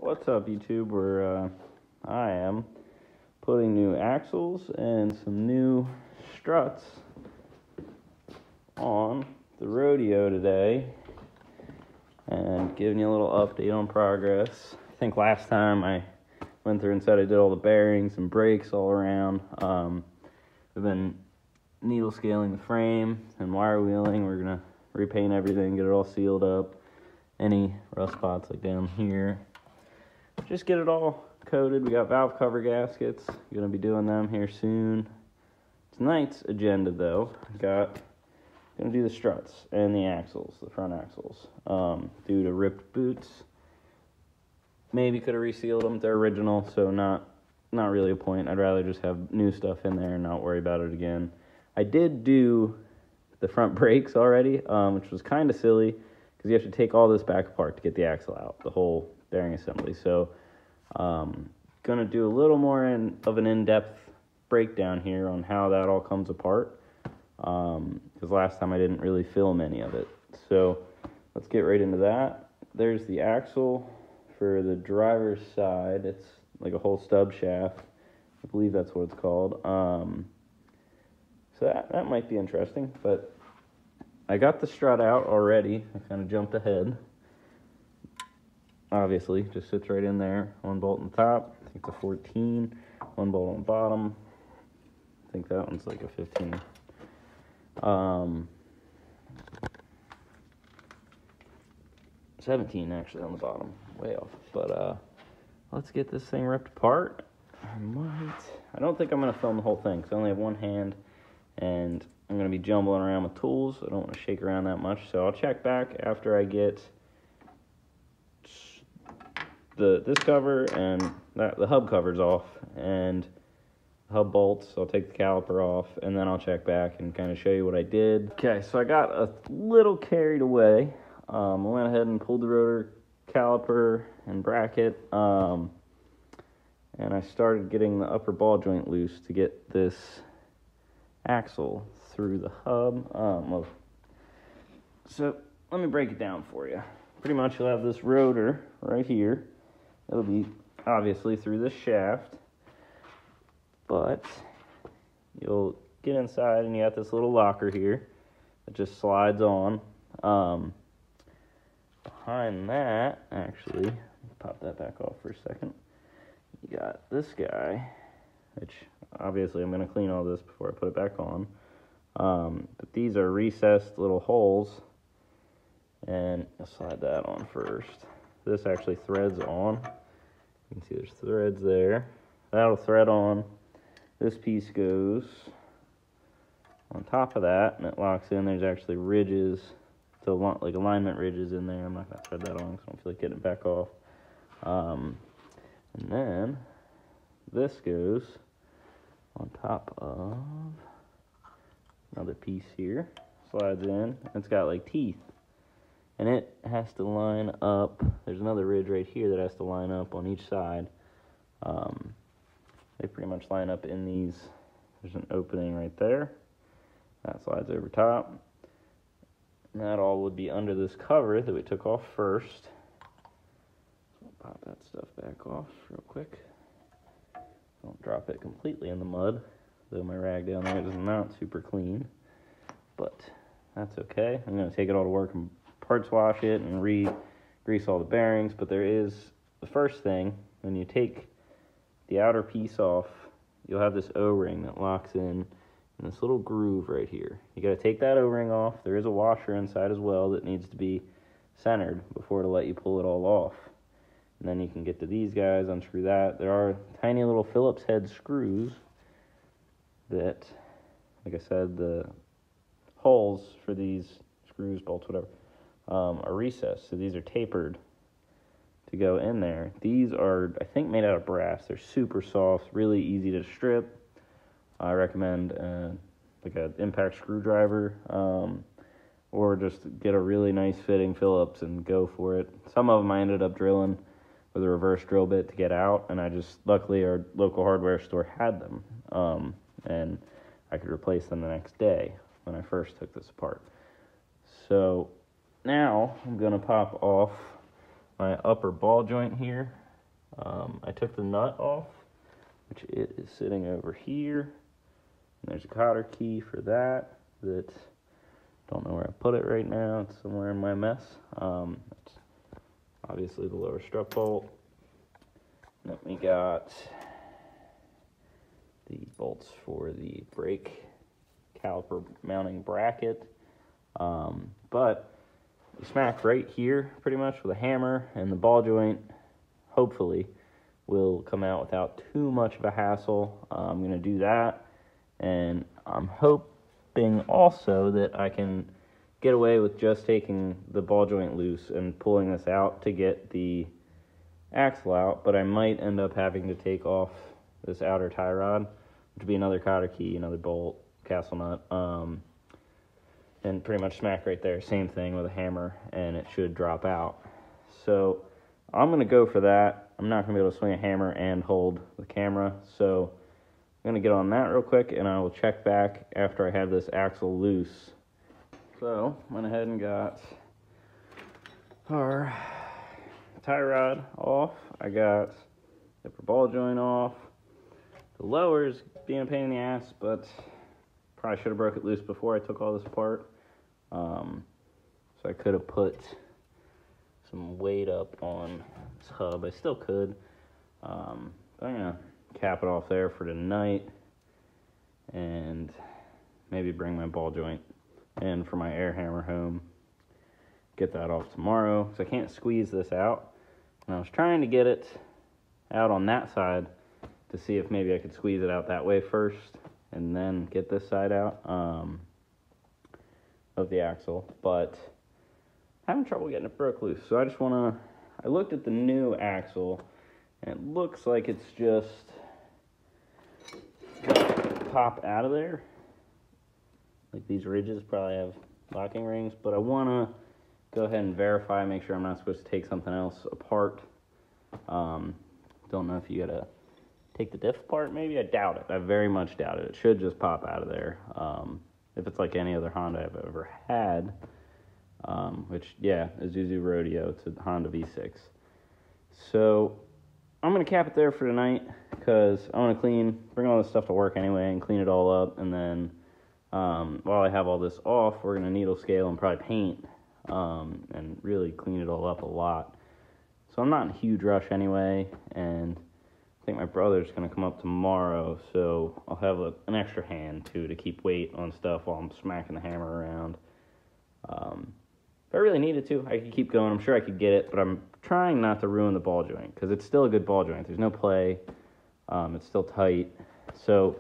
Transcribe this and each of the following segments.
What's up, YouTube? I am putting new axles and some new struts on the Rodeo today and giving you a little update on progress. I think last time I went through and said I did all the bearings and brakes all around. I've been needle scaling the frame and wire wheeling. We're going to repaint everything, get it all sealed up. Any rough spots like down here, just get it all coated. We got valve cover gaskets, gonna be doing them here soon. Tonight's agenda though, gonna do the struts and the axles, the front axles, due to ripped boots. Maybe could have resealed them. They're original, so not really a point. I'd rather just have new stuff in there and not worry about it again. I did do the front brakes already, which was kind of silly, because you have to take all this back apart to get the axle out, the whole bearing assembly. So, gonna do a little more of an in-depth breakdown here on how that all comes apart, because last time I didn't really film any of it. So, let's get right into that. There's the axle for the driver's side. It's like a whole stub shaft. I believe that's what it's called. So that might be interesting, but I got the strut out already. I kind of jumped ahead. Obviously, just sits right in there. One bolt on the top. I think it's a 14. One bolt on the bottom. I think that one's like a 15. 17 actually on the bottom. Way off. But let's get this thing ripped apart. I don't think I'm going to film the whole thing, because I only have one hand. And I'm going to be jumbling around with tools. I don't want to shake around that much. So I'll check back after I get this cover and the hub cover's off. And hub bolts, I'll take the caliper off. And then I'll check back and kind of show you what I did. Okay, so I got a little carried away. I went ahead and pulled the rotor caliper and bracket. And I started getting the upper ball joint loose to get this axle through the hub. So let me break it down for you. Pretty much you'll have this rotor right here. It'll be obviously through this shaft, but you'll get inside and you got this little locker here that just slides on. Behind that, actually, pop that back off for a second. You got this guy, which obviously I'm going to clean all this before I put it back on. But these are recessed little holes, and I'll slide that on first. This actually threads on. You can see there's threads there. That'll thread on. This piece goes on top of that, and it locks in. There's actually ridges, so like alignment ridges in there. I'm not going to thread that on because I don't feel like getting it back off. And then this goes on top of another piece here, slides in. It's got like teeth, and it has to line up. There's another ridge right here that has to line up on each side. They pretty much line up in these. There's an opening right there that slides over top, and that all would be under this cover that we took off first. So I'll pop that stuff back off real quick. Don't drop it completely in the mud, though my rag down there is not super clean, but that's okay. I'm going to take it all to work and parts wash it and re-grease all the bearings. But there is the first thing: when you take the outer piece off, you'll have this O-ring that locks in this little groove right here. You got to take that O-ring off. There is a washer inside as well that needs to be centered before it'll let you pull it all off. And then you can get to these guys, unscrew that. There are tiny little Phillips head screws that, like I said, the holes for these screws, bolts, whatever, are recessed. So these are tapered to go in there. These are, I think, made out of brass. They're super soft, really easy to strip. I recommend like an impact screwdriver, or just get a really nice fitting Phillips and go for it. Some of them I ended up drilling with a reverse drill bit to get out, and I just, luckily our local hardware store had them, and I could replace them the next day when I first took this apart. So now I'm going to pop off my upper ball joint here I took the nut off, which it is sitting over here. And there's a cotter key for that. Don't know where I put it right now. It's somewhere in my mess. It's obviously the lower strut bolt. Then we got the bolts for the brake caliper mounting bracket. But you smack right here pretty much with a hammer, and the ball joint hopefully will come out without too much of a hassle. I'm going to do that, and I'm hoping also that I can get away with just taking the ball joint loose and pulling this out to get the axle out, but I might end up having to take off this outer tie rod, which would be another cotter key, another bolt, castle nut, and pretty much smack right there, same thing with a hammer, and it should drop out. So I'm going to go for that. I'm not going to be able to swing a hammer and hold the camera, so I'm going to get on that real quick, and I will check back after I have this axle loose. So, went ahead and got our tie rod off. I got the upper ball joint off. The lower's being a pain in the ass, but probably should have broke it loose before I took all this apart. So I could have put some weight up on this hub. I still could. But I'm going to cap it off there for tonight and maybe bring my ball joint in for my air hammer home. Get that off tomorrow because I can't squeeze this out. And I was trying to get it out on that side to see if maybe I could squeeze it out that way first and then get this side out of the axle, but having trouble getting it broke loose. So I just want to, I looked at the new axle and it looks like it's just gonna pop out of there. Like these ridges probably have locking rings, but I want to go ahead and verify, make sure I'm not supposed to take something else apart. Don't know if you gotta take the diff apart, maybe. I doubt it. I very much doubt it. It should just pop out of there. If it's like any other Honda I've ever had, which, yeah, Isuzu Rodeo, it's a Honda V6. So I'm going to cap it there for tonight because I want to bring all this stuff to work anyway and clean it all up. And then while I have all this off, we're going to needle scale and probably paint and really clean it all up a lot. So I'm not in a huge rush anyway, and I think my brother's going to come up tomorrow, so I'll have an extra hand, too, to keep weight on stuff while I'm smacking the hammer around. If I really needed to, I could keep going. I'm sure I could get it, but I'm trying not to ruin the ball joint, because it's still a good ball joint. There's no play. It's still tight. So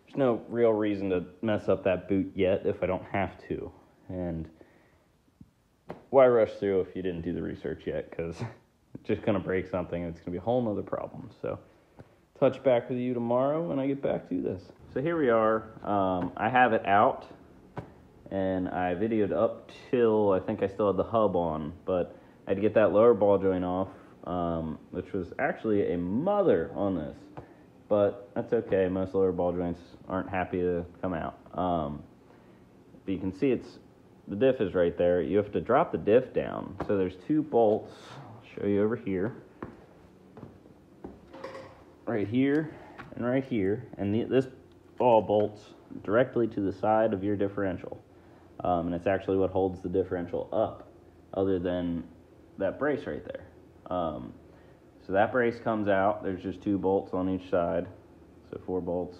there's no real reason to mess up that boot yet if I don't have to. And why rush through if you didn't do the research yet, because it's just going to break something, and it's going to be a whole nother problem. So touch back with you tomorrow when I get back to this. So here we are. I have it out, and I videoed up till I think I still had the hub on, but I had to get that lower ball joint off, which was actually a mother on this, but that's okay. Most lower ball joints aren't happy to come out. But you can see the diff is right there. You have to drop the diff down. So there's two bolts. I'll show you over here. Right here and right here. And this ball bolts directly to the side of your differential. And it's actually what holds the differential up, other than that brace right there. So that brace comes out. There's just two bolts on each side. So 4 bolts.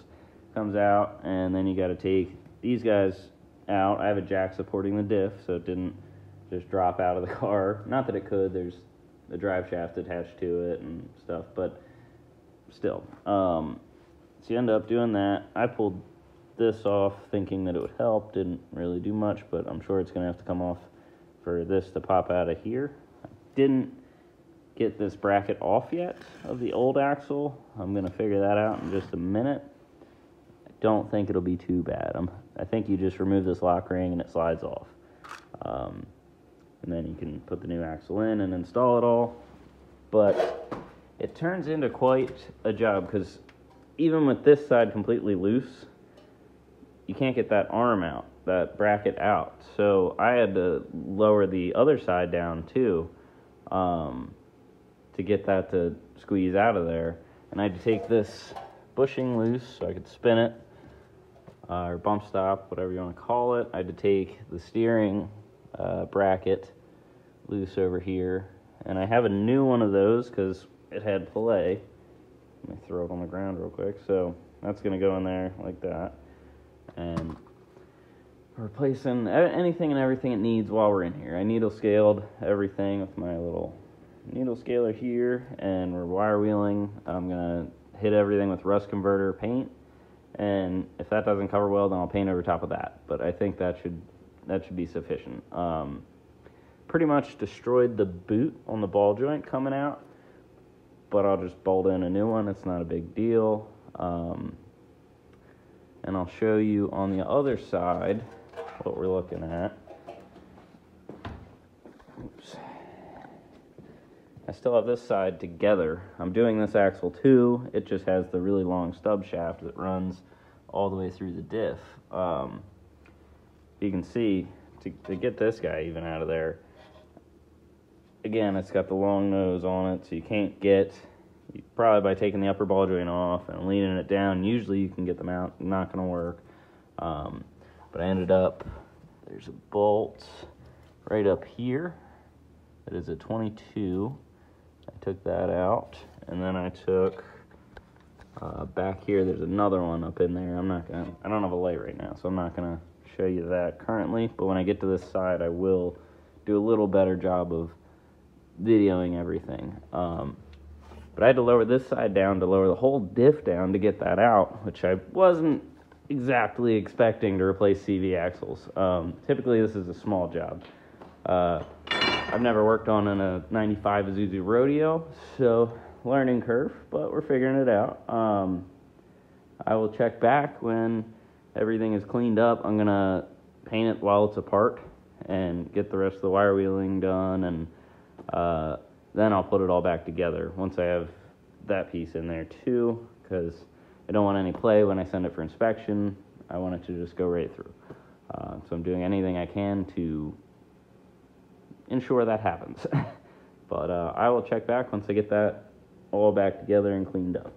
Comes out, and then you got to take these guys out. I have a jack supporting the diff, so it didn't just drop out of the car. Not that it could. There's a drive shaft attached to it and stuff, but still. So you end up doing that. I pulled this off thinking that it would help. Didn't really do much, but I'm sure it's going to have to come off for this to pop out of here. I didn't get this bracket off yet of the old axle. I'm going to figure that out in just a minute. I don't think it'll be too bad. I think you just remove this lock ring and it slides off. And then you can put the new axle in and install it all. But it turns into quite a job, because even with this side completely loose, you can't get that arm out, that bracket out. So I had to lower the other side down too, to get that to squeeze out of there. And I had to take this bushing loose so I could spin it, or bump stop, whatever you want to call it. I had to take the steering bracket loose over here. And I have a new one of those because it had play. Let me throw it on the ground real quick. So that's going to go in there like that. And replacing anything and everything it needs while we're in here. I needle scaled everything with my little needle scaler here, and we're wire wheeling. I'm going to hit everything with rust converter paint, and if that doesn't cover well, then I'll paint over top of that. But I think that should be sufficient. Pretty much destroyed the boot on the ball joint coming out, but I'll just bolt in a new one. It's not a big deal. And I'll show you on the other side what we're looking at. Oops. I still have this side together. I'm doing this axle too. It just has the really long stub shaft that runs all the way through the diff. You can see, to get this guy even out of there, again, it's got the long nose on it, so you can't get, probably by taking the upper ball joint off and leaning it down, usually you can get them out. Not going to work. But I ended up, there's a bolt right up here. It is a 22. I took that out, and then I took back here, there's another one up in there. I don't have a light right now, so I'm not going to show you that currently, but when I get to this side, I will do a little better job of videoing everything. But I had to lower this side down to lower the whole diff down to get that out, which I wasn't exactly expecting to replace CV axles. Typically, this is a small job. I've never worked on a 95 Isuzu Rodeo, so learning curve, but we're figuring it out. I will check back when everything is cleaned up. I'm going to paint it while it's apart and get the rest of the wire wheeling done, and then I'll put it all back together once I have that piece in there too, because I don't want any play when I send it for inspection. I want it to just go right through. So I'm doing anything I can to ensure that happens. But I will check back once I get that all back together and cleaned up.